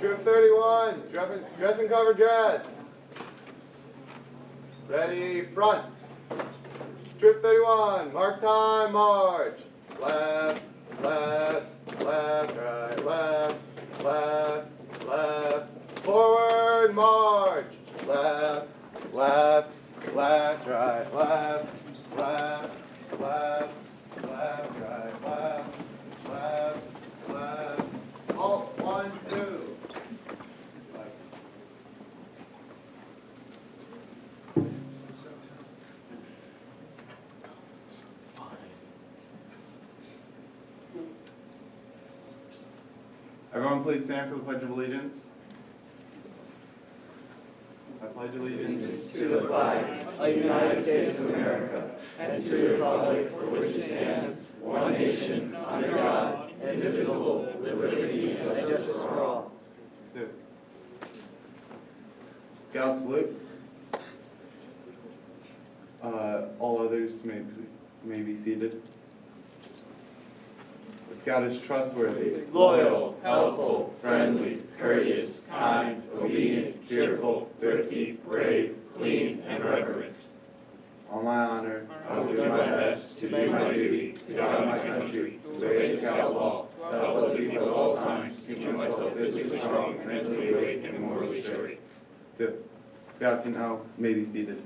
Troop 31, dress and cover dress. Ready, front. Troop 31, mark time, march. Left, left, left, right, left, left, left. Forward, march. Left, left, left, right, left, left, left, left, right, left, left, left. Halt, 1, 2. Everyone please stand for the Pledge of Allegiance. I pledge allegiance to the flag of the United States of America and to the republic for which it stands, one nation, under God, indivisible, with liberty and justice for all. 2. Scout salute. All others may be seated. The scout is trustworthy, Loyal, helpful, friendly, courteous, kind, obedient, cheerful, thrifty, brave, clean, and reverent. On my honor, I will do my best to do my duty, to guide my country, to obey the scout law, to help other people at all times, to keep myself physically strong, mentally awake, and morally sturdy. 2. Scouts, you now may be seated.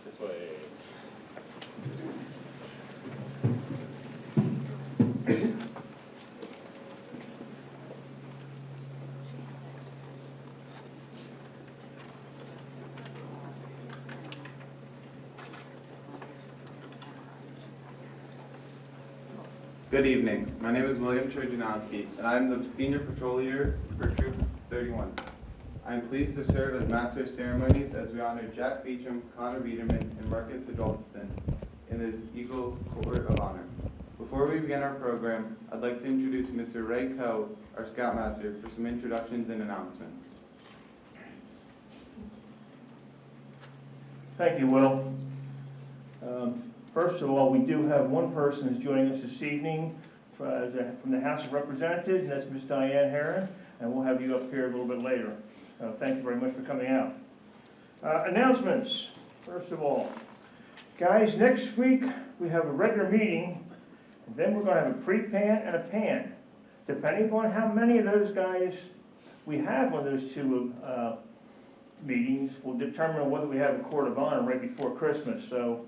This way. Good evening. My name is William Trojanowski, and I am the Senior Patrol Leader for Troop 31. I am pleased to serve as Master of Ceremonies as we honor Jack Beauchamp, Connor Biederman, and Markus Hjaltason in this Eagle Court of Honor. Before we begin our program, I'd like to introduce Mr. Ray Coe, our Scoutmaster, for some introductions and announcements. Thank you, Will. First of all, we do have one person who's joining us this evening from the House of Representatives, and that's Ms. Diane Herron, and we'll have you up here a little bit later. Thank you very much for coming out. Announcements, first of all. Guys, next week we have a regular meeting, and then we're going to have a pre-pan and a pan. Depending upon how many of those guys we have on those two meetings will determine whether we have a court of honor right before Christmas. So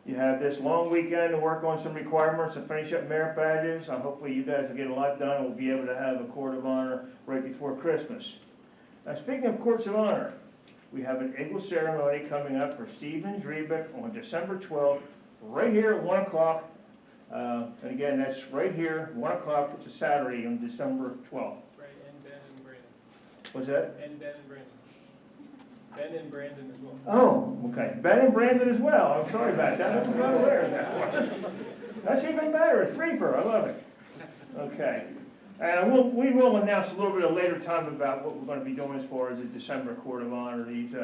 you have this long weekend to work on some requirements and finish up merit badges. Hopefully you guys will get a lot done. We'll be able to have a court of honor right before Christmas. Now, speaking of courts of honor, we have an eagle ceremony coming up for Stephen Drebeck on December 12th, right here at 1 o'clock. And again, that's right here, 1 o'clock. It's a Saturday on December 12th. Right, and Ben and Brandon. What's that? And Ben and Brandon. Ben and Brandon as well. Oh, okay. Ben and Brandon as well. I'm sorry about that. I was not aware of that. That's even better. A threefer. I love it. Okay. And we will announce a little bit of later time about what we're going to be doing as far as the December Court of Honor. These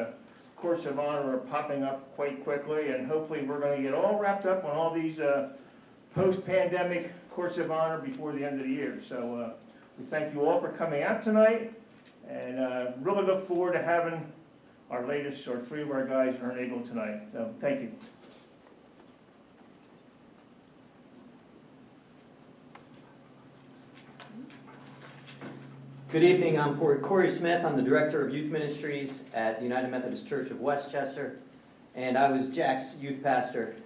courts of honor are popping up quite quickly, and hopefully we're going to get all wrapped up on all these post-pandemic courts of honor before the end of the year. So we thank you all for coming out tonight, and really look forward to having our latest, or 3 of our guys earn eagle tonight. So thank you. Good evening, I'm Corey Smith. I'm the Director of Youth Ministries at the United Methodist Church of Westchester, and I was Jack's youth pastor.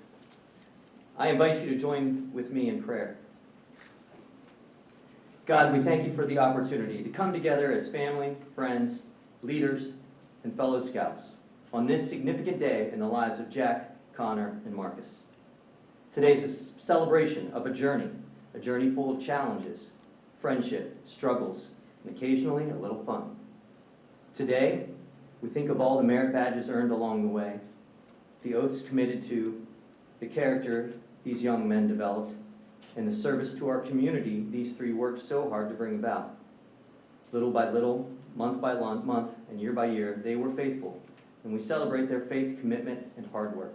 I invite you to join with me in prayer. God, we thank you for the opportunity to come together as family, friends, leaders, and fellow scouts on this significant day in the lives of Jack, Connor, and Markus. Today is a celebration of a journey full of challenges, friendship, struggles, and occasionally a little fun. Today, we think of all the merit badges earned along the way, the oaths committed to, the character these young men developed, and the service to our community these 3 worked so hard to bring about. Little by little, month by month, and year by year, they were faithful, and we celebrate their faith, commitment, and hard work.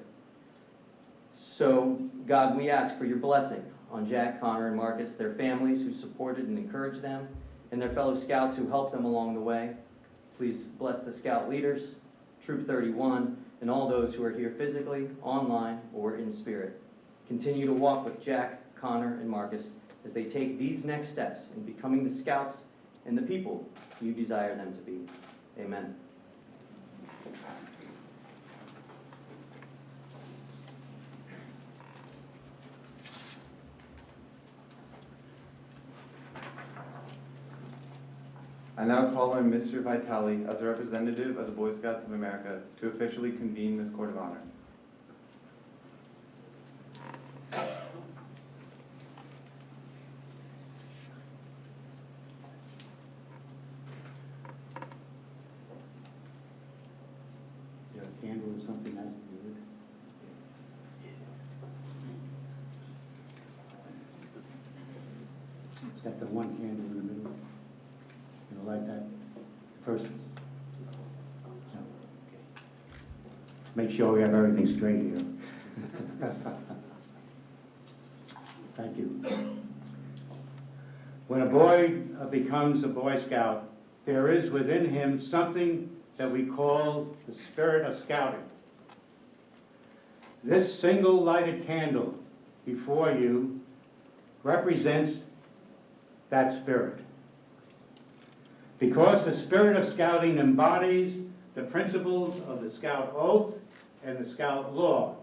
So, God, we ask for your blessing on Jack, Connor, and Markus, their families who supported and encouraged them, and their fellow scouts who helped them along the way, Please bless the Scout leaders, Troop 31, and all those who are here physically, online, or in spirit. Continue to walk with Jack, Connor, and Marcus as they take these next steps in becoming the Scouts and the people you desire them to be. Amen. I now call on Mr. Vitale as a representative of the Boy Scouts of America to officially convene this Court of Honor. Is there a candle or something else to do with it? It's got the one candle in the middle. You like that first? No. Make sure we have everything straight here. Thank you. When a boy becomes a Boy Scout, there is within him something that we call the spirit of scouting. This single lighted candle before you represents that spirit. Because the spirit of scouting embodies the principles of the Scout Oath and the Scout Law,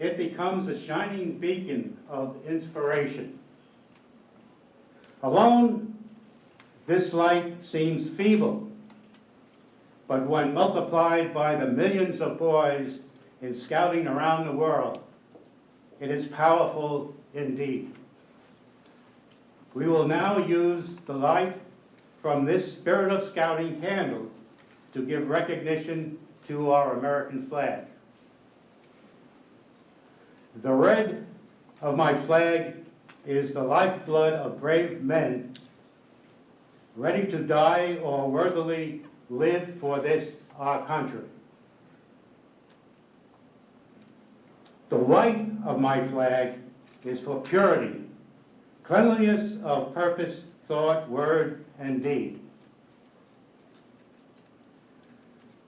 it becomes a shining beacon of inspiration. Alone, this light seems feeble, but when multiplied by the millions of boys in scouting around the world, it is powerful indeed. We will now use the light from this Spirit of Scouting candle to give recognition to our American flag. The red of my flag is the lifeblood of brave men ready to die or worthily live for this, our country. The white of my flag is for purity, cleanliness of purpose, thought, word, and deed.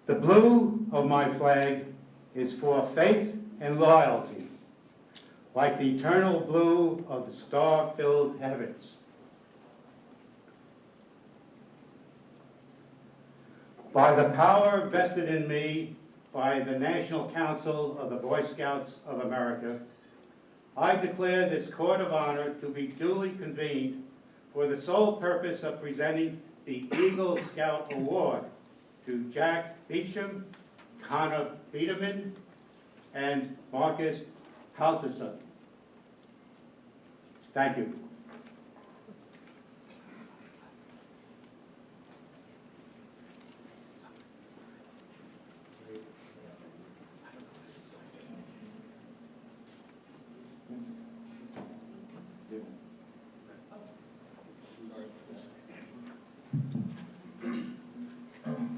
The blue of my flag is for faith and loyalty, like the eternal blue of the star-filled heavens. By the power vested in me by the National Council of the Boy Scouts of America, I declare this Court of Honor to be duly convened for the sole purpose of presenting the Eagle Scout Award to Jack Beauchamp, Connor Biederman, and Markus Hjaltason. Thank you.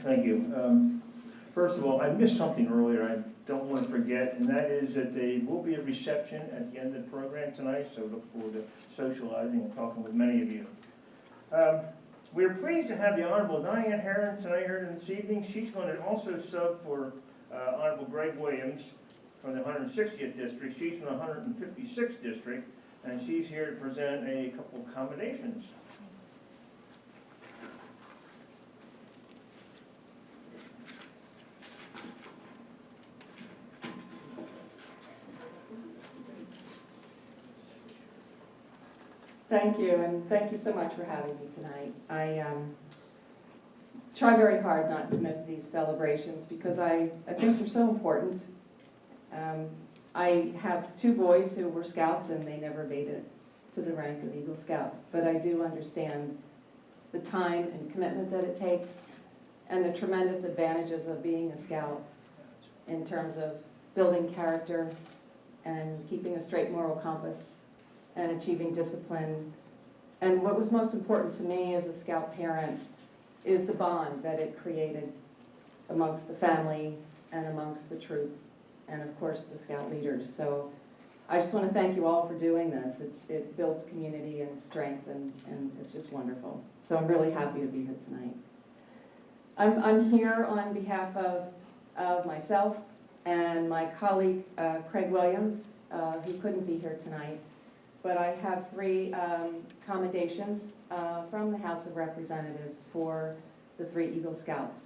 Thank you. First of all, I missed something earlier I don't want to forget, and that is that there will be a reception at the end of the program tonight, so look forward to socializing and talking with many of you. We're pleased to have the Honorable Diane Herron tonight here this evening. She's going to also sub for Honorable Greg Williams from the 160th District. She's from the 156th District, and she's here to present a couple of commendations. Thank you, and thank you so much for having me tonight. I try very hard not to miss these celebrations because I think they're so important. I have two boys who were Scouts and they never made it to the rank of Eagle Scout, but I do understand the time and commitment that it takes and the tremendous advantages of being a Scout in terms of building character and keeping a straight moral compass and achieving discipline. And what was most important to me as a Scout parent is the bond that it created amongst the family and amongst the troop and of course the Scout leaders. So I just want to thank you all for doing this. It builds community and strength and it's just wonderful. So I'm really happy to be here tonight. I'm here on behalf of myself and my colleague Craig Williams, who couldn't be here tonight. But I have 3 commendations from the House of Representatives for the 3 Eagle Scouts.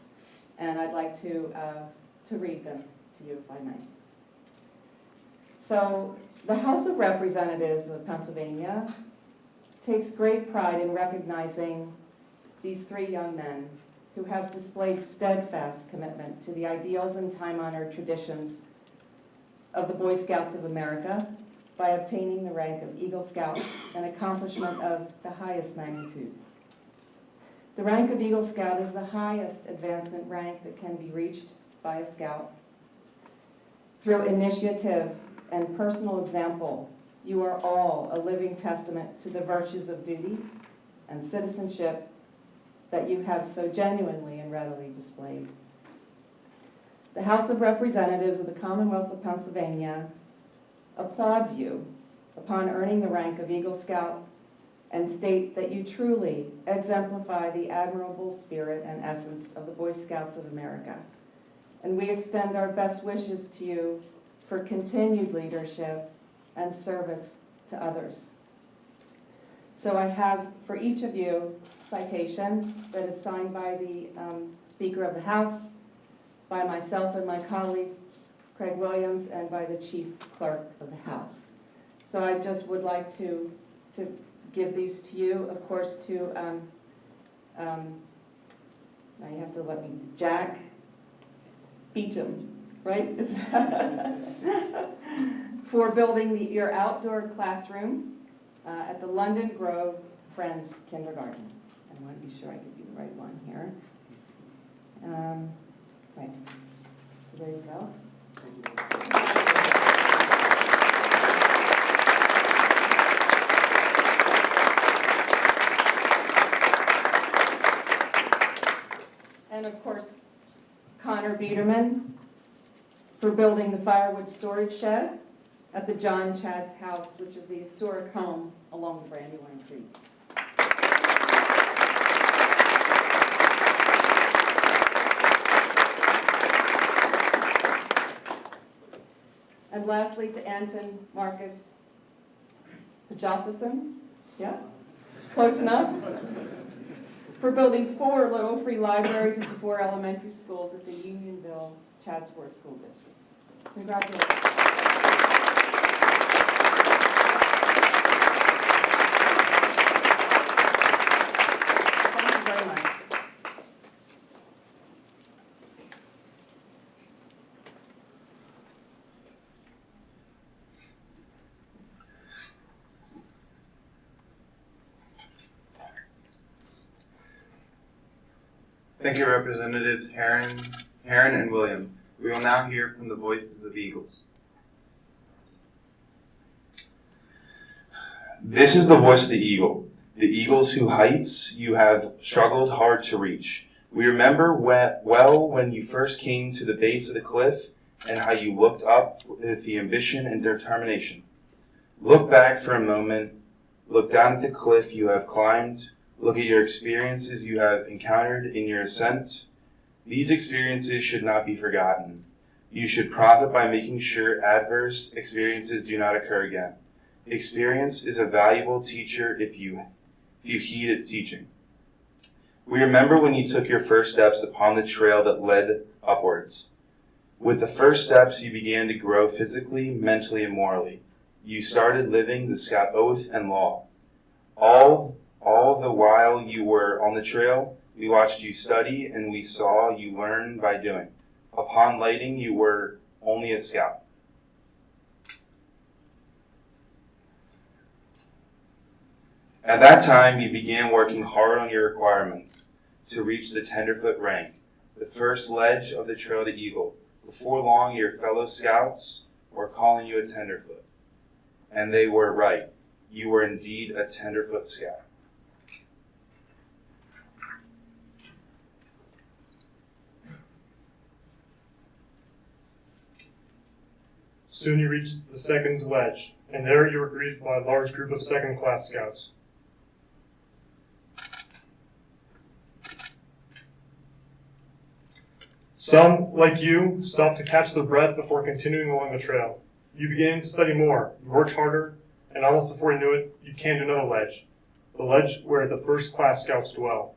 And I'd like to read them to you, if I may. So, the House of Representatives of Pennsylvania takes great pride in recognizing these 3 young men who have displayed steadfast commitment to the ideals and time-honored traditions of the Boy Scouts of America by obtaining the rank of Eagle Scout, an accomplishment of the highest magnitude. The rank of Eagle Scout is the highest advancement rank that can be reached by a Scout. Through initiative and personal example, you are all a living testament to the virtues of duty and citizenship that you have so genuinely and readily displayed. The House of Representatives of the Commonwealth of Pennsylvania applauds you upon earning the rank of Eagle Scout and state that you truly exemplify the admirable spirit and essence of the Boy Scouts of America. And we extend our best wishes to you for continued leadership and service to others. So I have for each of you a citation that is signed by the Speaker of the House, by myself and my colleague Craig Williams, and by the Chief Clerk of the House. So I just would like to give these to you, of course, to, now you have to let me, Jack Beauchamp, right? For building your outdoor classroom at the London Grove Friends Kindergarten. I want to be sure I give you the right one here. Right, so there you go. And of course, Connor Biederman for building the firewood storage shed at the John Chad's house, which is the historic home along the Brandywine Creek. And lastly, to Anton Markus Hjaltason, yeah, close enough, for building 4 little free libraries at the 4 elementary schools at the Unionville Chadsworth School District. Congratulations. Thank you very much. Thank you, Representatives Herron and Williams. We will now hear from the voices of Eagles. This is the voice of the eagle, the eagles whose heights you have struggled hard to reach. We remember well when you first came to the base of the cliff and how you looked up with the ambition and determination. Look back for a moment, look down at the cliff you have climbed, look at your experiences you have encountered in your ascent. These experiences should not be forgotten. You should profit by making sure adverse experiences do not occur again. Experience is a valuable teacher if you heed its teaching. We remember when you took your first steps upon the trail that led upwards. With the first steps, you began to grow physically, mentally, and morally. You started living the Scout oath and law. All the while you were on the trail, we watched you study and we saw you learn by doing. Upon lighting, you were only a scout. At that time, you began working hard on your requirements to reach the tenderfoot rank, the first ledge of the trail to Eagle. Before long, your fellow scouts were calling you a tenderfoot. And they were right. You were indeed a tenderfoot scout. Soon you reached the second ledge, and there you were greeted by a large group of second-class scouts. Some, like you, stopped to catch their breath before continuing along the trail. You began to study more, you worked harder, and almost before you knew it, you came to another ledge. The ledge where the first-class scouts dwell.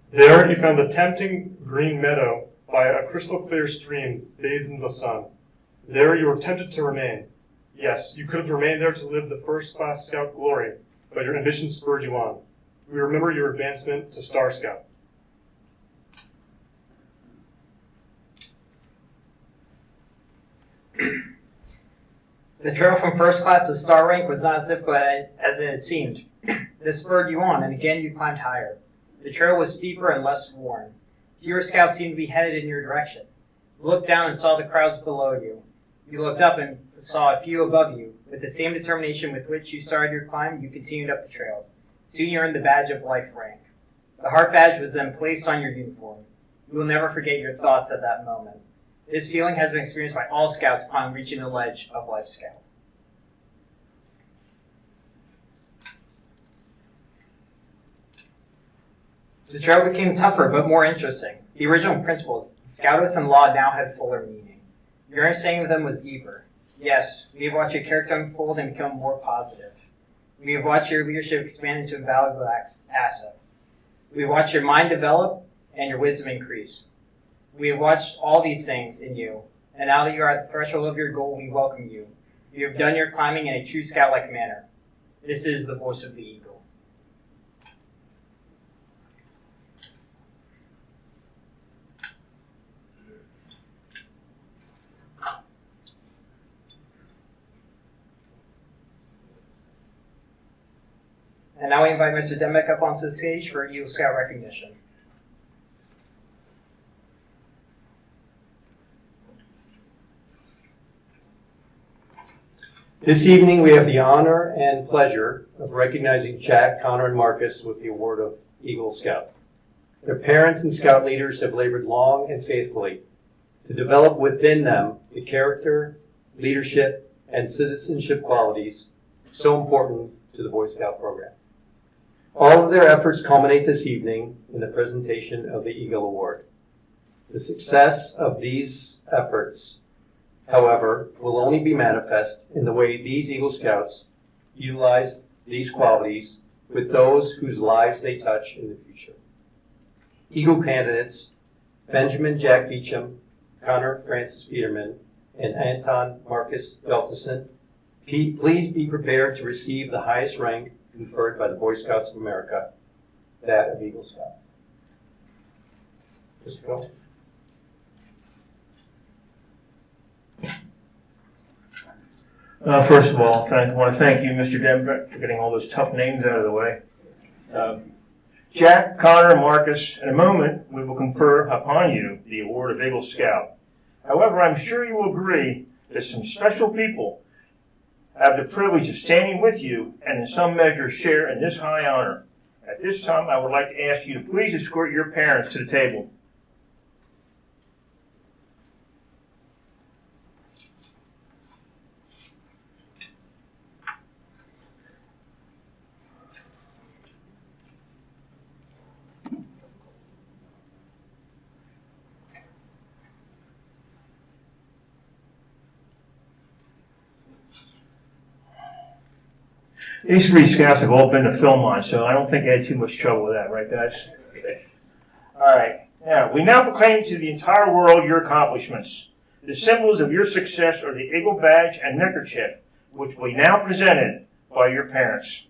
There you found the tempting green meadow by a crystal-clear stream bathed in the sun. There you were tempted to remain. Yes, you could have remained there to live the first-class scout glory, but your ambition spurred you on. We remember your advancement to Star Scout. The trail from first class to star rank was not as difficult as it had seemed. This spurred you on, and again you climbed higher. The trail was steeper and less worn. Fewer scouts seemed to be headed in your direction. You looked down and saw the crowds below you. You looked up and saw a few above you. With the same determination with which you started your climb, you continued up the trail. Soon you earned the badge of life rank. The heart badge was then placed on your uniform. You will never forget your thoughts at that moment. This feeling has been experienced by all scouts upon reaching the ledge of Life Scout. The trail became tougher but more interesting. The original principles, the scout oath and law, now had fuller meaning. Your understanding of them was deeper. Yes, we have watched your character unfold and become more positive. We have watched your leadership expand into a valuable asset. We have watched your mind develop and your wisdom increase. We have watched all these things in you, and now that you are at the threshold of your goal, we welcome you. You have done your climbing in a true scout-like manner. This is the voice of the eagle. And now we invite Mr. Demek up onto the stage for Eagle Scout recognition. This evening, we have the honor and pleasure of recognizing Jack, Connor, and Marcus with the award of Eagle Scout. Their parents and Scout leaders have labored long and faithfully to develop within them the character, leadership, and citizenship qualities so important to the Boy Scout program. All of their efforts culminate this evening in the presentation of the Eagle Award. The success of these efforts, however, will only be manifest in the way these Eagle Scouts utilize these qualities with those whose lives they touch in the future. Eagle candidates Benjamin Jack Beauchamp, Connor Francis Biederman, and Anton Markus Hjaltason, please be prepared to receive the highest rank conferred by the Boy Scouts of America, that of Eagle Scout. Mr. Cole. First of all, I want to thank you, Mr. Denbeck, for getting all those tough names out of the way. Jack, Connor, and Marcus, in a moment, we will confer upon you the award of Eagle Scout. However, I'm sure you will agree that some special people have the privilege of standing with you and in some measure share in this high honor. At this time, I would like to ask you to please escort your parents to the table. These three scouts have all been to Philmont, so I don't think I had too much trouble with that, right, guys? All right. Now, we now proclaim to the entire world your accomplishments. The symbols of your success are the Eagle Badge and neckerchief, which we now presented by your parents.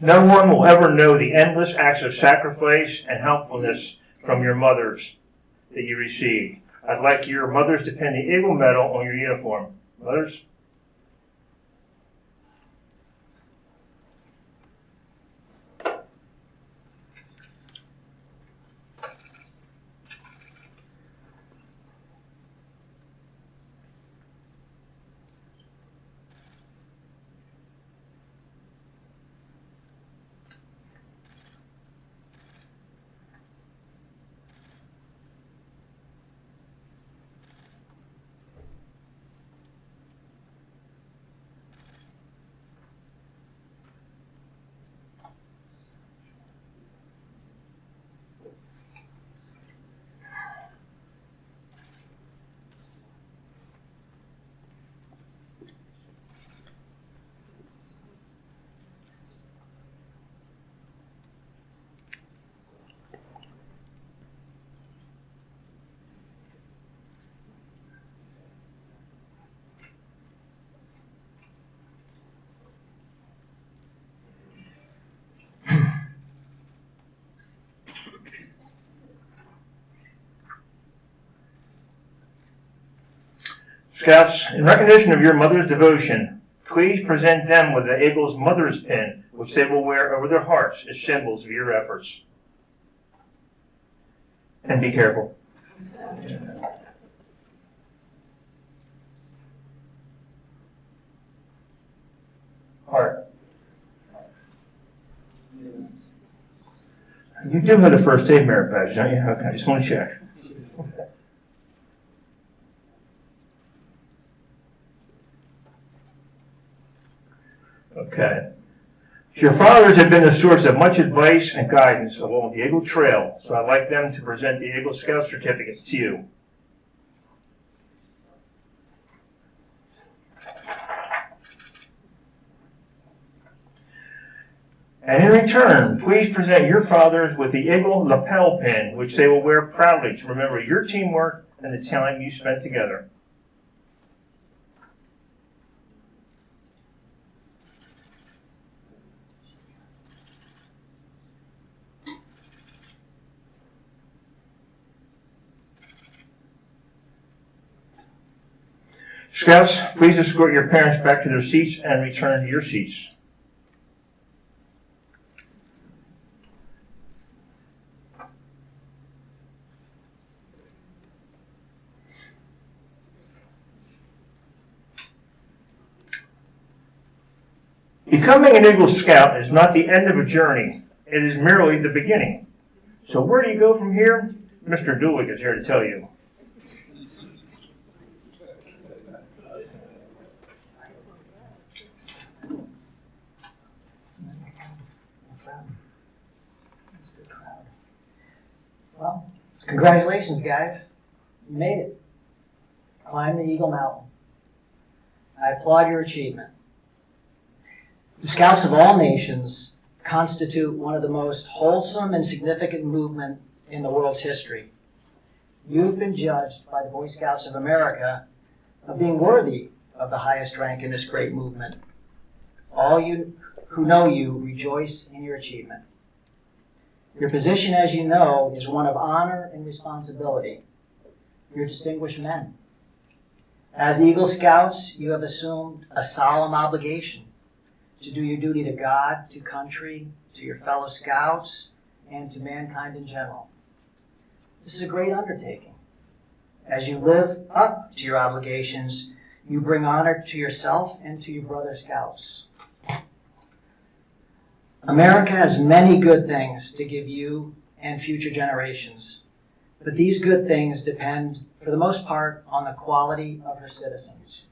No one will ever know the endless acts of sacrifice and helpfulness from your mothers that you received. I'd like your mothers to pin the Eagle Medal on your uniform. Mothers? Scouts, in recognition of your mother's devotion, please present them with the Eagle's Mother's Pin, which they will wear over their hearts as symbols of your efforts. And be careful. Heart. You do have the first aid merit badge, don't you? Okay, I just want to check. Okay. Your fathers have been the source of much advice and guidance along the Eagle Trail, so I'd like them to present the Eagle Scout certificates to you. And in return, please present your fathers with the Eagle lapel pin, which they will wear proudly to remember your teamwork and the time you spent together. Scouts, please escort your parents back to their seats and return to your seats. Becoming an Eagle Scout is not the end of a journey. It is merely the beginning. So where do you go from here? Mr. Dulig is here to tell you. Well, congratulations, guys. You made it. Climbed the Eagle Mountain. I applaud your achievement. The Scouts of all nations constitute one of the most wholesome and significant movement in the world's history. You've been judged by the Boy Scouts of America of being worthy of the highest rank in this great movement. All you who know you rejoice in your achievement. Your position, as you know, is one of honor and responsibility. You're distinguished men. As Eagle Scouts, you have assumed a solemn obligation to do your duty to God, to country, to your fellow Scouts, and to mankind in general. This is a great undertaking. As you live up to your obligations, you bring honor to yourself and to your brother Scouts. America has many good things to give you and future generations, but these good things depend, for the most part, on the quality of her citizens.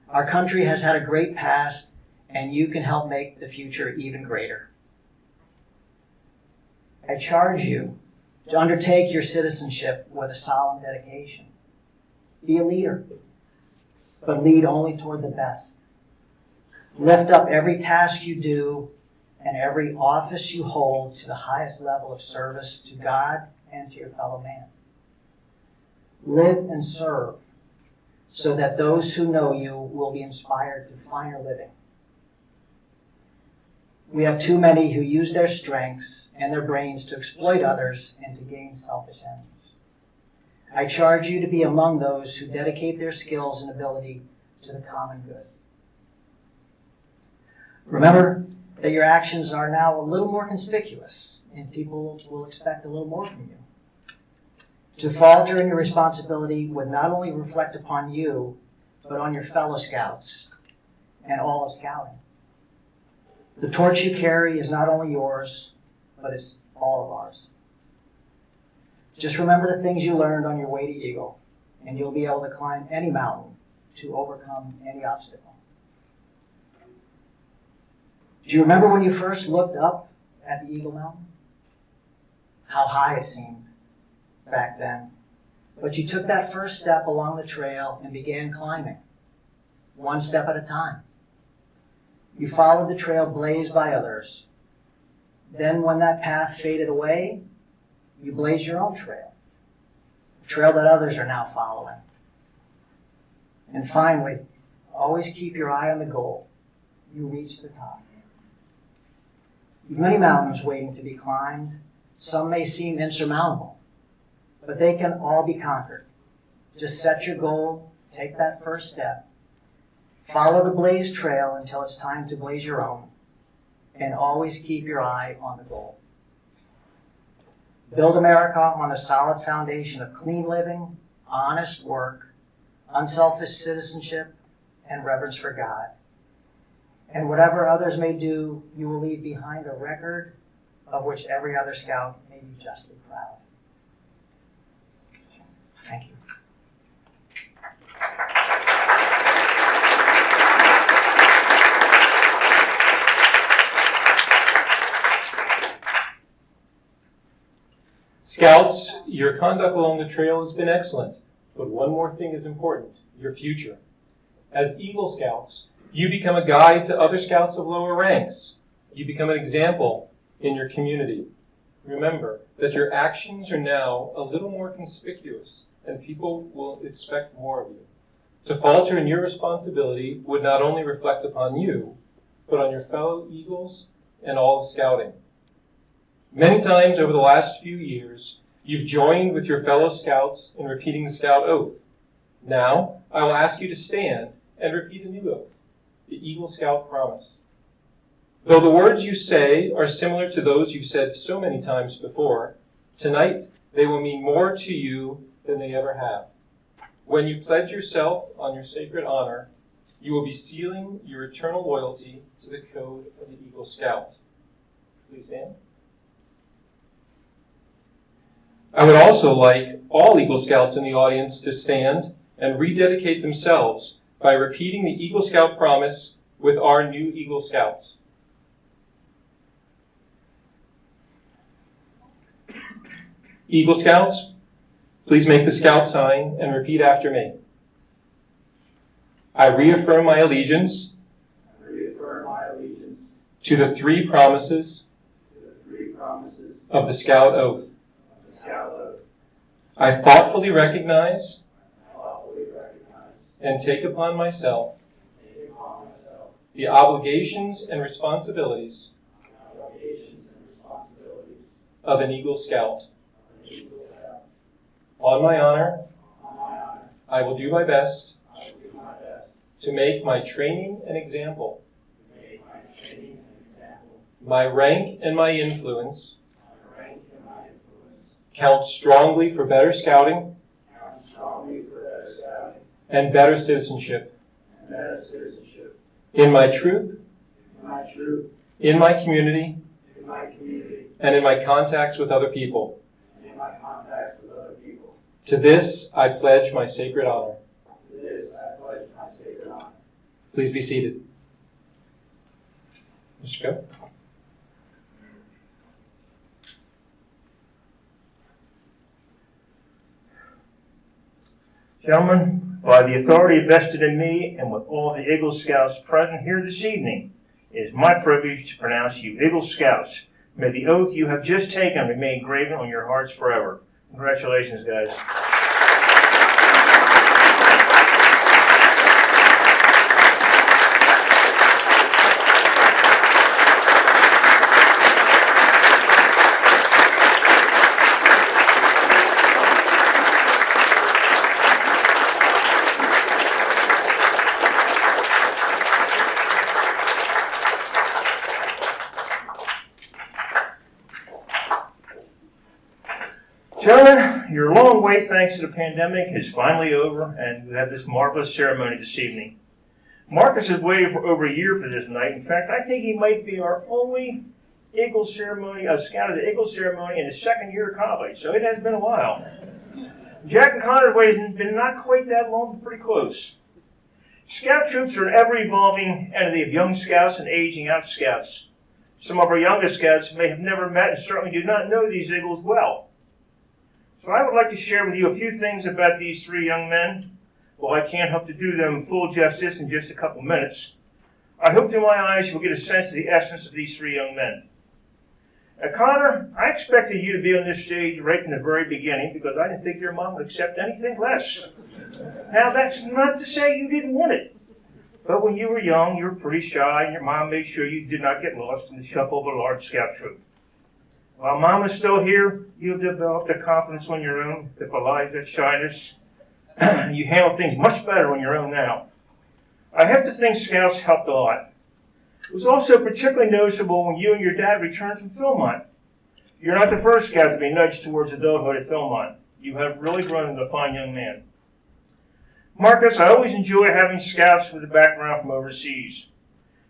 Our country has had a great past, and you can help make the future even greater. I charge you to undertake your citizenship with a solemn dedication. Be a leader, but lead only toward the best. Lift up every task you do and every office you hold to the highest level of service to God and to your fellow man. Live and serve so that those who know you will be inspired to finer living. We have too many who use their strengths and their brains to exploit others and to gain selfish ends. I charge you to be among those who dedicate their skills and ability to the common good. Remember that your actions are now a little more conspicuous, and people will expect a little more from you. To falter in your responsibility would not only reflect upon you, but on your fellow scouts and all of scouting. The torch you carry is not only yours, but it's all of ours. Just remember the things you learned on your way to Eagle, and you'll be able to climb any mountain to overcome any obstacle. Do you remember when you first looked up at the Eagle Mountain? How high it seemed back then. But you took that first step along the trail and began climbing, one step at a time. You followed the trail blazed by others. Then when that path faded away, you blazed your own trail, a trail that others are now following. And finally, always keep your eye on the goal. You reach the top. You've many mountains waiting to be climbed. Some may seem insurmountable, but they can all be conquered. Just set your goal, take that first step, follow the blazed trail until it's time to blaze your own, and always keep your eye on the goal. Build America on a solid foundation of clean living, honest work, unselfish citizenship, and reverence for God. And whatever others may do, you will leave behind a record of which every other scout may be justly proud. Thank you. Scouts, your conduct along the trail has been excellent, but one more thing is important, your future. As Eagle Scouts, you become a guide to other scouts of lower ranks. You become an example in your community. Remember that your actions are now a little more conspicuous, and people will expect more of you. To falter in your responsibility would not only reflect upon you, but on your fellow Eagles and all of scouting. Many times over the last few years, you've joined with your fellow scouts in repeating the scout oath. Now, I will ask you to stand and repeat a new oath, the Eagle Scout promise. Though the words you say are similar to those you've said so many times before, tonight they will mean more to you than they ever have. When you pledge yourself on your sacred honor, you will be sealing your eternal loyalty to the code of the Eagle Scout. Please stand. I would also like all Eagle Scouts in the audience to stand and rededicate themselves by repeating the Eagle Scout promise with our new Eagle Scouts. Eagle Scouts, please make the Scout sign and repeat after me. I reaffirm my allegiance to the three promises of the Scout Oath. I thoughtfully recognize and take upon myself the obligations and responsibilities of an Eagle Scout. On my honor, I will do my best to make my training an example, my rank and my influence count strongly for better scouting and better citizenship. In my troop, in my community, and in my contacts with other people. To this, I pledge my sacred honor. Please be seated. Mr. Coe. Gentlemen, by the authority vested in me and with all the Eagle Scouts present here this evening, it is my privilege to pronounce you Eagle Scouts. May the oath you have just taken remain graven on your hearts forever. Congratulations, guys. way, thanks to the pandemic, is finally over, and we have this marvelous ceremony this evening. Markus has waited for over a year for this night. In fact, I think he might be our only Eagle ceremony, scout of the Eagle ceremony in his second year of college, so it has been a while. Jack and Connor's wait has been not quite that long, but pretty close. Scout troops are an ever-evolving entity of young scouts and aging out scouts. Some of our youngest scouts may have never met and certainly do not know these Eagles well. So I would like to share with you a few things about these three young men. While I can't hope to do them full justice in just a couple minutes, I hope through my eyes you will get a sense of the essence of these three young men. Connor, I expected you to be on this stage right from the very beginning because I didn't think your mom would accept anything less. Now, that's not to say you didn't want it. But when you were young, you were pretty shy, and your mom made sure you did not get lost in the shuffle of a large scout troop. While Mom is still here, you have developed a confidence on your own that belies that shyness. You handle things much better on your own now. I have to think Scouts helped a lot. It was also particularly noticeable when you and your dad returned from Philmont. You're not the first Scout to be nudged towards adulthood at Philmont. You have really grown into a fine young man. Markus, I always enjoy having Scouts with a background from overseas.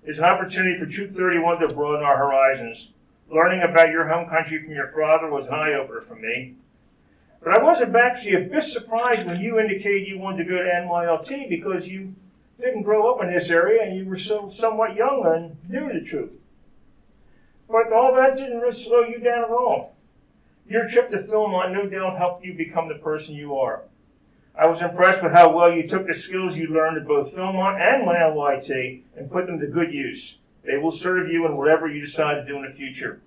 It's an opportunity for Troop 31 to broaden our horizons. Learning about your home country from your father was an eye-opener for me. But I was actually a bit surprised when you indicated you wanted to go to NYLT because you didn't grow up in this area and you were somewhat young and new to the troop. But all that didn't really slow you down at all. Your trip to Philmont no doubt helped you become the person you are. I was impressed with how well you took the skills you learned at both Philmont and NYLT and put them to good use. They will serve you in whatever you decide to do in the future.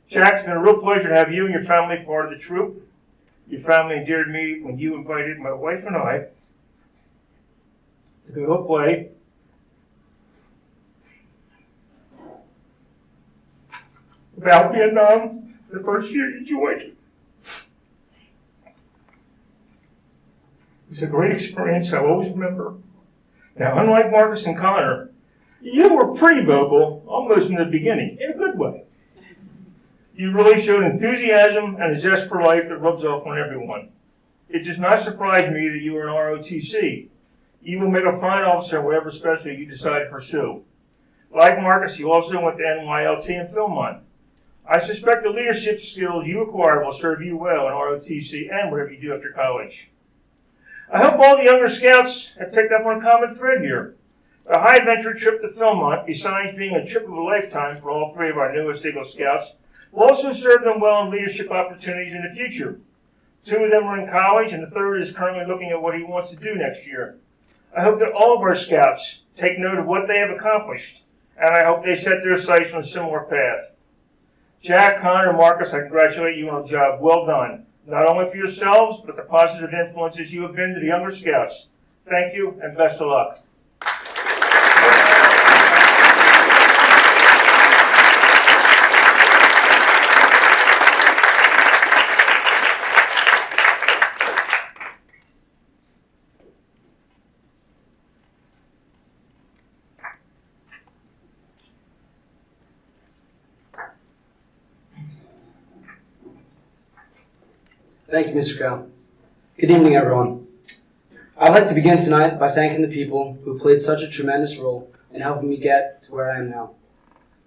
Jack, it's been a real pleasure to have you and your family part of the troop. Your family endeared me when you invited my wife and I to go to a play about Vietnam the first year you joined. It was a great experience I'll always remember. Now, unlike Markus and Connor, you were pretty vocal almost in the beginning, in a good way. You really showed enthusiasm and a zest for life that rubs off on everyone. It does not surprise me that you are an ROTC. You will make a fine officer in whatever specialty you decide to pursue. Like Markus, you also went to NYLT and Philmont. I suspect the leadership skills you acquire will serve you well in ROTC and whatever you do after college. I hope all the younger scouts have picked up on a common thread here. A high-adventure trip to Philmont, besides being a trip of a lifetime for all three of our newest Eagle Scouts, will also serve them well in leadership opportunities in the future. 2 of them are in college, and the third is currently looking at what he wants to do next year. I hope that all of our scouts take note of what they have accomplished, and I hope they set their sights on a similar path. Jack, Connor, and Markus, I congratulate you on a job well done, not only for yourselves, but the positive influences you have been to the younger scouts. Thank you, and best of luck. Thank you, Mr. Coe. Good evening, everyone. I'd like to begin tonight by thanking the people who played such a tremendous role in helping me get to where I am now.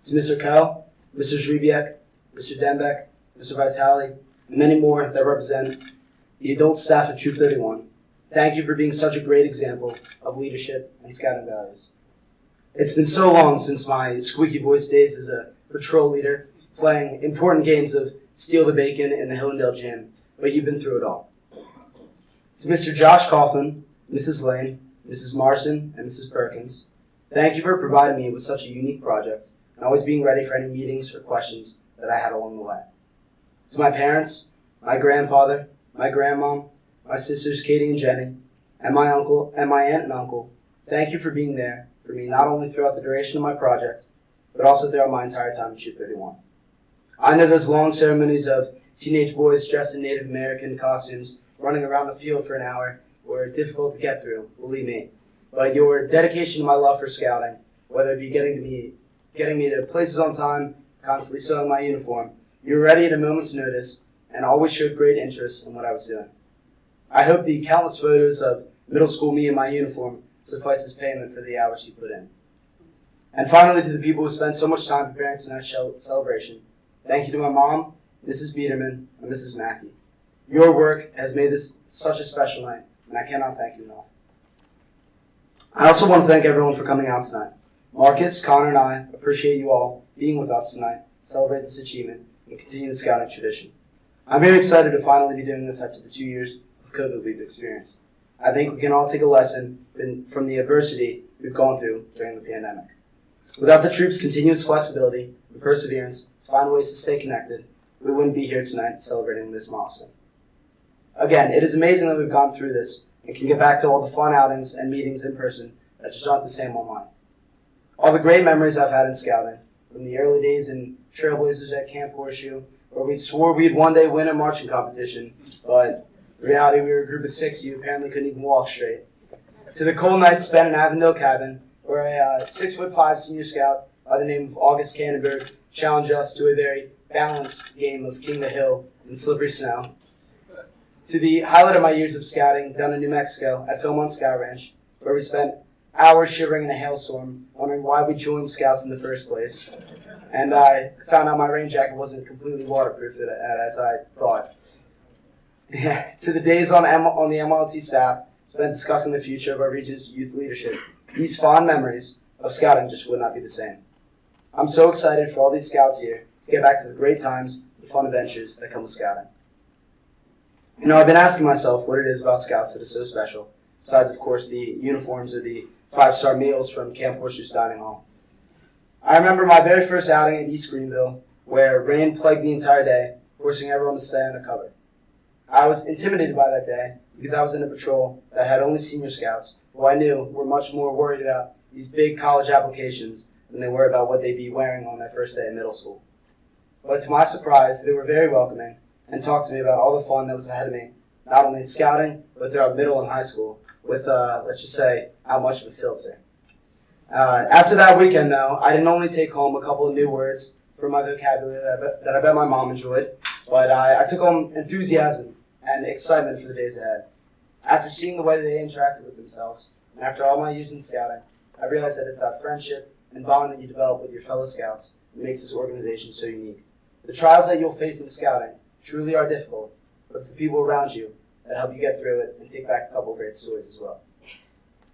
To Mr. Coe, Mr. Zrebiek, Mr. Denbeck, Mr. Vitale, and many more that represent the adult staff of Troop 31, thank you for being such a great example of leadership and scouting values. It's been so long since my squeaky voice days as a patrol leader, playing important games of Steal the Bacon in the Hillendale Gym, but you've been through it all. To Mr. Josh Kaufman, Mrs. Lane, Mrs. Marson, and Mrs. Perkins, thank you for providing me with such a unique project and always being ready for any meetings or questions that I had along the way. To my parents, my grandfather, my grandmom, my sisters Katie and Jenny, and my uncle and my aunt and uncle, thank you for being there for me not only throughout the duration of my project, but also throughout my entire time in Troop 31. I know those long ceremonies of teenage boys dressed in Native American costumes running around the field for an hour were difficult to get through, believe me. But your dedication to my love for scouting, whether it be getting me to places on time, constantly sewing my uniform, you were ready at a moment's notice and always showed great interest in what I was doing. I hope the countless photos of middle school me in my uniform suffices payment for the hours you put in. And finally, to the people who spent so much time preparing tonight's celebration, thank you to my mom, Mrs. Biederman, and Mrs. Mackey. Your work has made this such a special night, and I cannot thank you enough. I also want to thank everyone for coming out tonight. Marcus, Connor, and I appreciate you all being with us tonight, celebrate this achievement, and continue the scouting tradition. I'm very excited to finally be doing this after the 2 years of COVID we've experienced. I think we can all take a lesson from the adversity we've gone through during the pandemic. Without the troops' continuous flexibility and perseverance to find ways to stay connected, we wouldn't be here tonight celebrating this milestone. Again, it is amazing that we've gone through this and can get back to all the fun outings and meetings in person that just aren't the same online. All the great memories I've had in scouting, from the early days in Trailblazers at Camp Horseshoe, where we swore we'd one day win a marching competition, but in reality we were a group of 60 who apparently couldn't even walk straight, to the cold nights spent in Avondale Cabin, where a 6'5" senior scout by the name of August Cannonberg challenged us to a very balanced game of King the Hill in slippery snow, to the highlight of my years of scouting down in New Mexico at Philmont Scout Ranch, where we spent hours shivering in a hailstorm, wondering why we joined scouts in the first place. And I found out my rain jacket wasn't completely waterproof as I thought. To the days on the MLT staff spent discussing the future of our region's youth leadership, these fond memories of scouting just would not be the same. I'm so excited for all these scouts here to get back to the great times and fun adventures that come with scouting. You know, I've been asking myself what it is about scouts that is so special, besides, of course, the uniforms or the 5-star meals from Camp Horseshoe's Dining Hall. I remember my very first outing at East Greenville, where rain plagued the entire day, forcing everyone to stay under cover. I was intimidated by that day because I was in a patrol that had only senior scouts, who I knew were much more worried about these big college applications than they were about what they'd be wearing on their first day in middle school. But to my surprise, they were very welcoming and talked to me about all the fun that was ahead of me, not only in scouting, but throughout middle and high school, with, let's just say, how much of a filter. After that weekend, though, I didn't only take home a couple of new words from my vocabulary that I bet my mom enjoyed, but I took home enthusiasm and excitement for the days ahead. After seeing the way they interacted with themselves, and after all my years in scouting, I realized that it's that friendship and bond that you develop with your fellow scouts that makes this organization so unique. The trials that you'll face in scouting truly are difficult, but it's the people around you that help you get through it and take back a couple of great stories as well.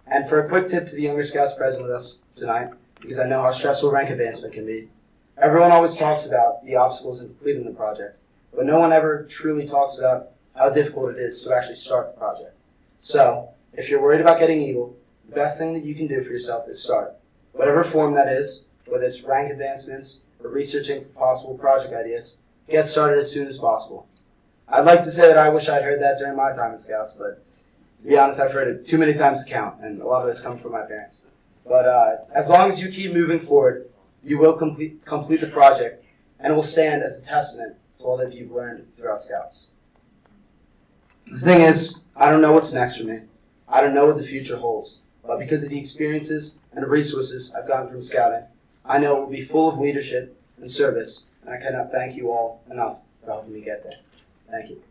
And for a quick tip to the younger scouts present with us tonight, because I know how stressful rank advancement can be, everyone always talks about the obstacles in completing the project, but no one ever truly talks about how difficult it is to actually start the project. So, if you're worried about getting Eagle, the best thing that you can do for yourself is start. Whatever form that is, whether it's rank advancements or researching for possible project ideas, get started as soon as possible. I'd like to say that I wish I'd heard that during my time in Scouts, but to be honest, I've heard it too many times to count, and a lot of this comes from my parents. But as long as you keep moving forward, you will complete the project, and it will stand as a testament to all that you've learned throughout Scouts. The thing is, I don't know what's next for me. I don't know what the future holds, but because of the experiences and the resources I've gotten from Scouting, I know it will be full of leadership and service, and I cannot thank you all enough for helping me get there. Thank you.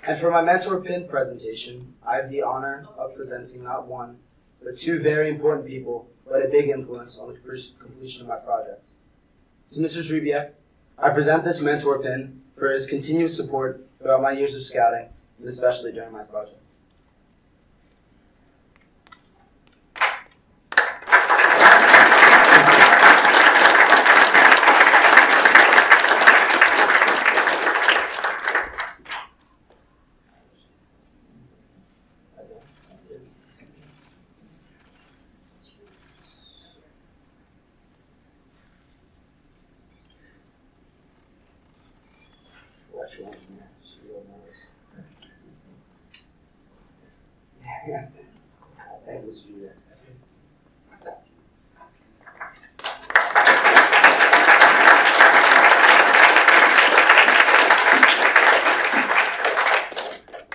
And for my mentor pin presentation, I have the honor of presenting not one, but two very important people who had a big influence on the completion of my project. To Mr. Zrebiek, I present this mentor pin for his continuous support throughout my years of scouting, and especially during my project. Thank you, Mr. Judah.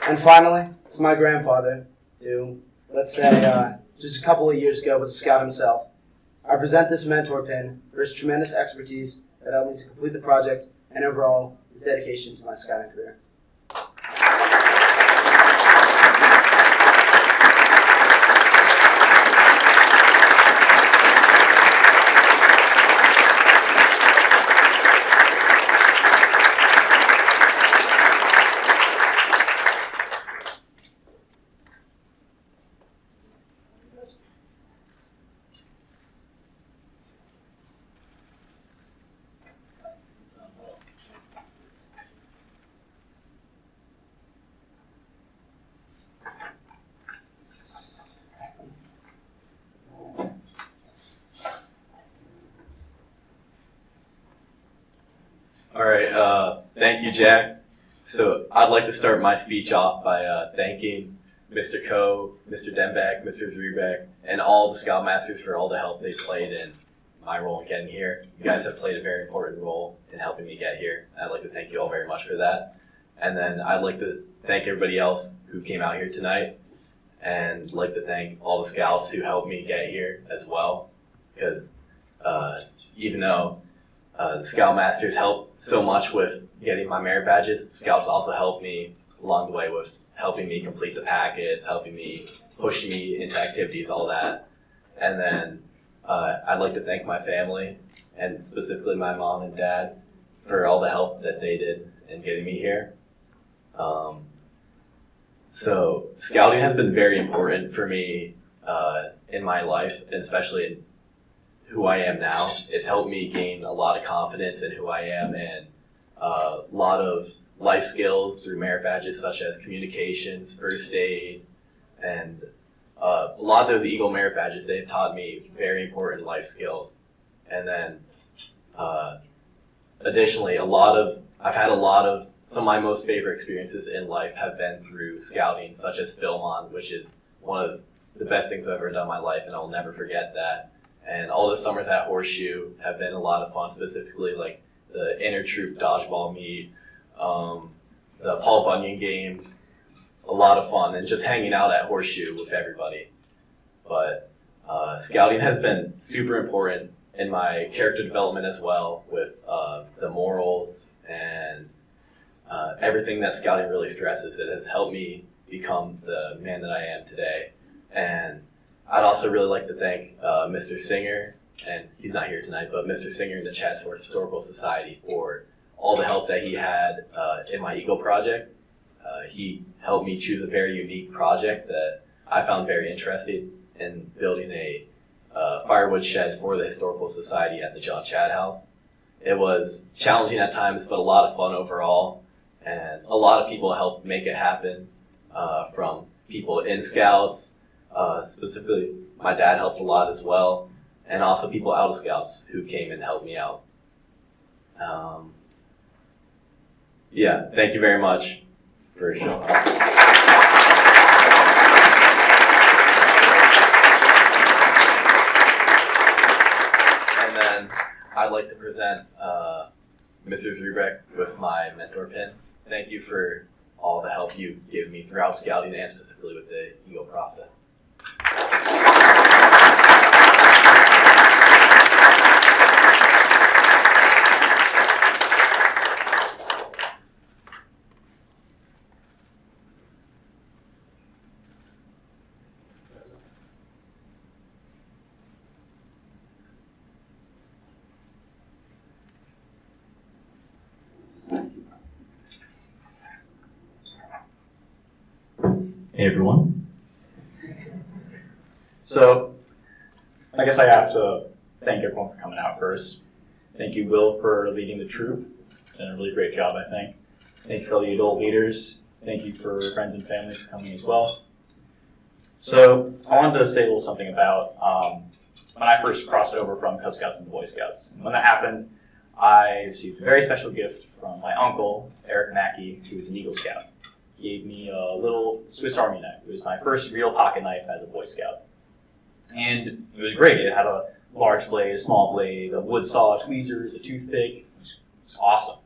And finally, it's my grandfather, who, let's say, just a couple of years ago was a scout himself. I present this mentor pin for his tremendous expertise that helped me to complete the project and overall his dedication to my scouting career. All right, thank you, Jack. So I'd like to start my speech off by thanking Mr. Coe, Mr. Denbeck, Mr. Zrebeck, and all the Scoutmasters for all the help they played in my role in getting here. You guys have played a very important role in helping me get here. I'd like to thank you all very much for that. And then I'd like to thank everybody else who came out here tonight, and like to thank all the Scouts who helped me get here as well, because even though the Scoutmasters helped so much with getting my merit badges, Scouts also helped me along the way with helping me complete the packets, helping me push me into activities, all that. And then I'd like to thank my family, and specifically my mom and dad, for all the help that they did in getting me here. So scouting has been very important for me in my life, and especially in who I am now. It's helped me gain a lot of confidence in who I am, and a lot of life skills through merit badges such as communications, first aid, and a lot of those Eagle merit badges, they've taught me very important life skills. And then additionally, I've had some of my most favorite experiences in life have been through scouting, such as Beauchamp, which is one of the best things I've ever done in my life, and I'll never forget that. And all the summers at Horseshoe have been a lot of fun, specifically like the inter-troop dodgeball meet, the Paul Bunyan games, a lot of fun, and just hanging out at Horseshoe with everybody. But scouting has been super important in my character development as well, with the morals and everything that scouting really stresses. It has helped me become the man that I am today. And I'd also really like to thank Mr. Singer, and he's not here tonight, but Mr. Singer and the Chatsworth Historical Society for all the help that he had in my Eagle project. He helped me choose a very unique project that I found very interesting in building a firewood shed for the Historical Society at the John Chadd House. It was challenging at times, but a lot of fun overall, and a lot of people helped make it happen, from people in Scouts. Specifically, my dad helped a lot as well, and also people out of Scouts who came and helped me out. Yeah, thank you very much for showing up. And then I'd like to present Mrs. Zrebeck with my mentor pin. Thank you for all the help you've given me throughout Scouting, and specifically with the Eagle process. Hey everyone. So, I guess I have to thank everyone for coming out first. Thank you, Will, for leading the troop. Done a really great job, I think. Thank you for all the adult leaders. Thank you for friends and family for coming as well. So, I wanted to say a little something about when I first crossed over from Cub Scouts and Boy Scouts. And when that happened, I received a very special gift from my uncle, Eric Mackey, who was an Eagle Scout. He gave me a little Swiss Army knife. It was my first real pocket knife as a Boy Scout. And it was great. It had a large blade, a small blade, a wood saw, tweezers, a toothpick. It was awesome.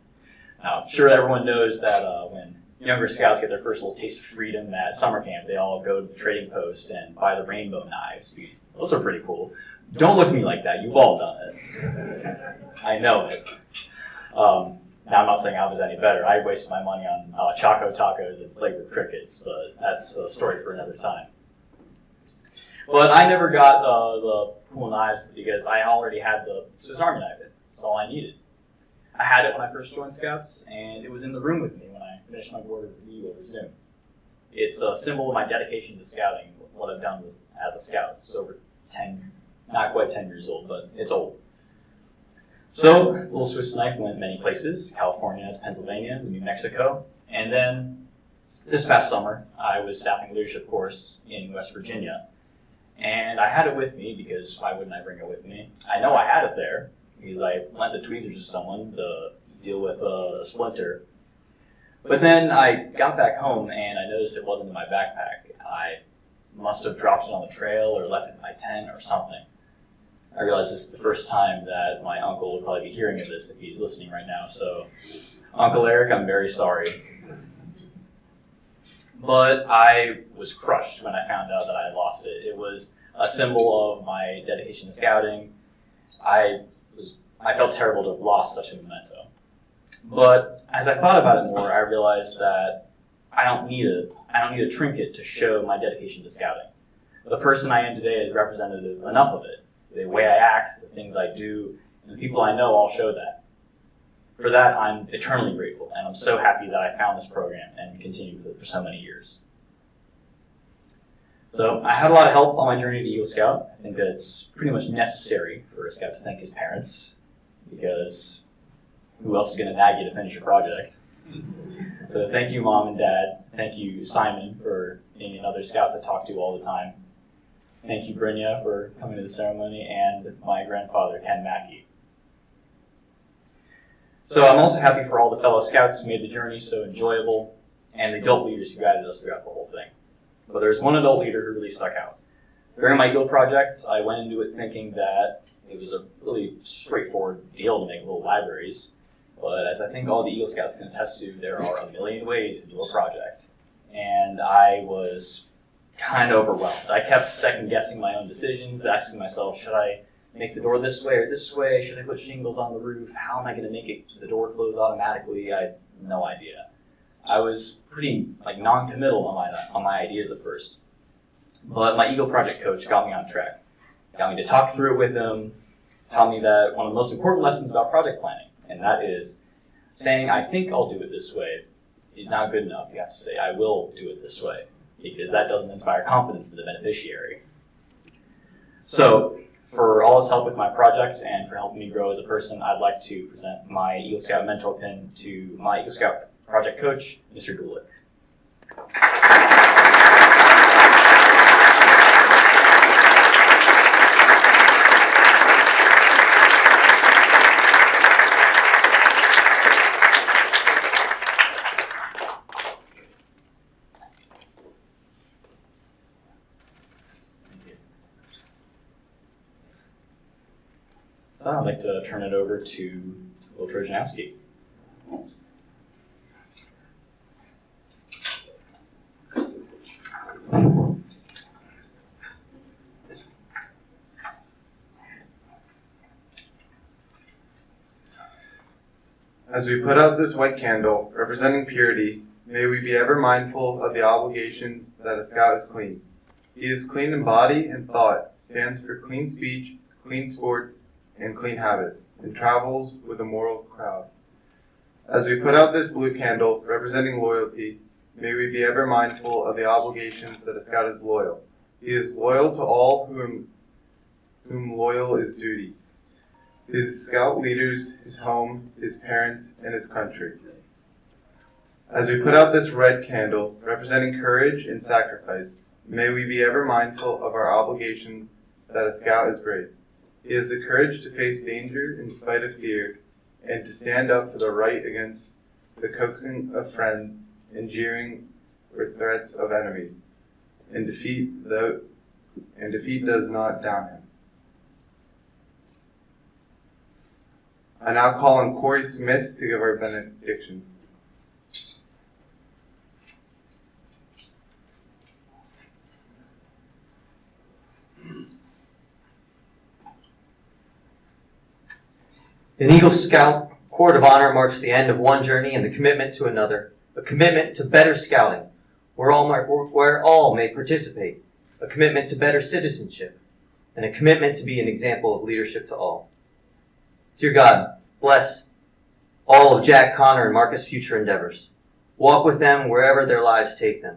Now, I'm sure everyone knows that when younger scouts get their first little taste of freedom at summer camp, they all go to the trading post and buy the rainbow knives, because those are pretty cool. Don't look at me like that. You've all done it. I know it. Now, I'm not saying I was any better. I wasted my money on Choco Tacos and flavored crickets, but that's a story for another time. But I never got the cool knives because I already had the Swiss Army knife. That's all I needed. I had it when I first joined Scouts, and it was in the room with me when I finished my board review over Zoom. It's a symbol of my dedication to scouting, what I've done as a scout. It's over 10, not quite 10 years old, but it's old. So, Little Swiss Knife went many places, California to Pennsylvania, New Mexico, and then this past summer, I was staffing a leadership course in West Virginia. And I had it with me because why wouldn't I bring it with me? I know I had it there because I lent the tweezers to someone to deal with a splinter. But then I got back home and I noticed it wasn't in my backpack. I must have dropped it on the trail or left it in my tent or something. I realize this is the first time that my uncle will probably be hearing of this if he's listening right now. So, Uncle Eric, I'm very sorry. But I was crushed when I found out that I had lost it. It was a symbol of my dedication to scouting. I felt terrible to have lost such a memento. But as I thought about it more, I realized that I don't need a trinket to show my dedication to scouting. The person I am today is representative enough of it. The way I act, the things I do, and the people I know all show that. For that, I'm eternally grateful, and I'm so happy that I found this program and continued with it for so many years. So I had a lot of help on my journey to Eagle Scout. I think that it's pretty much necessary for a scout to thank his parents, because who else is going to nag you to finish your project? So thank you, Mom and Dad. Thank you, Simon, for being another scout to talk to all the time. Thank you, Brynja, for coming to the ceremony, and my grandfather, Ken Mackey. So I'm also happy for all the fellow scouts who made the journey so enjoyable, and the adult leaders who guided us throughout the whole thing. But there's one adult leader who really stuck out. During my Eagle project, I went into it thinking that it was a really straightforward deal to make little libraries. But as I think all the Eagle Scouts can attest to, there are a million ways to do a project. And I was kind of overwhelmed. I kept second-guessing my own decisions, asking myself, should I make the door this way or this way? Should I put shingles on the roof? How am I going to make the door close automatically? I had no idea. I was pretty non-committal on my ideas at first. But my Eagle project coach got me on track. Got me to talk through it with him, taught me that one of the most important lessons about project planning, and that is saying, I think I'll do it this way, is not good enough. You have to say, I will do it this way, because that doesn't inspire confidence in the beneficiary. So, for all his help with my project and for helping me grow as a person, I'd like to present my Eagle Scout mentor pin to my Eagle Scout project coach, Mr. Gulick. So I'd like to turn it over to Will Trojanowski. As we put out this white candle, representing purity, may we be ever mindful of the obligations that a scout is clean. He is clean in body and thought, stands for clean speech, clean sports, and clean habits, and travels with a moral crowd. As we put out this blue candle, representing loyalty, may we be ever mindful of the obligations that a scout is loyal. He is loyal to all whom loyal is duty. His scout leaders, his home, his parents, and his country. As we put out this red candle, representing courage and sacrifice, may we be ever mindful of our obligation that a scout is brave. He has the courage to face danger in spite of fear, and to stand up for the right against the coaxing of friends and jeering or threats of enemies. And defeat does not down him. I now call on Corey Smith to give our benediction. An Eagle Scout Court of Honor marks the end of one journey and the commitment to another, a commitment to better scouting, where all may participate, a commitment to better citizenship, and a commitment to be an example of leadership to all. Dear God, bless all of Jack, Connor, and Marcus' future endeavors. Walk with them wherever their lives take them,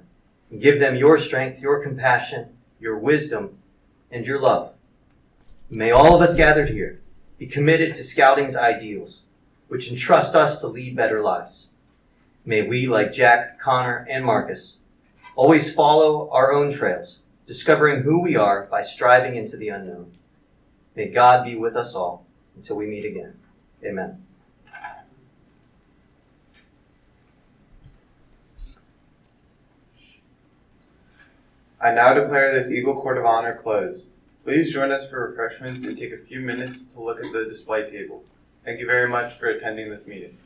and give them your strength, your compassion, your wisdom, and your love. May all of us gathered here be committed to Scouting's ideals, which entrust us to lead better lives. May we, like Jack, Connor, and Marcus, always follow our own trails, discovering who we are by striving into the unknown. May God be with us all until we meet again. Amen. I now declare this Eagle Court of Honor closed. Please join us for refreshments and take a few minutes to look at the display tables. Thank you very much for attending this meeting.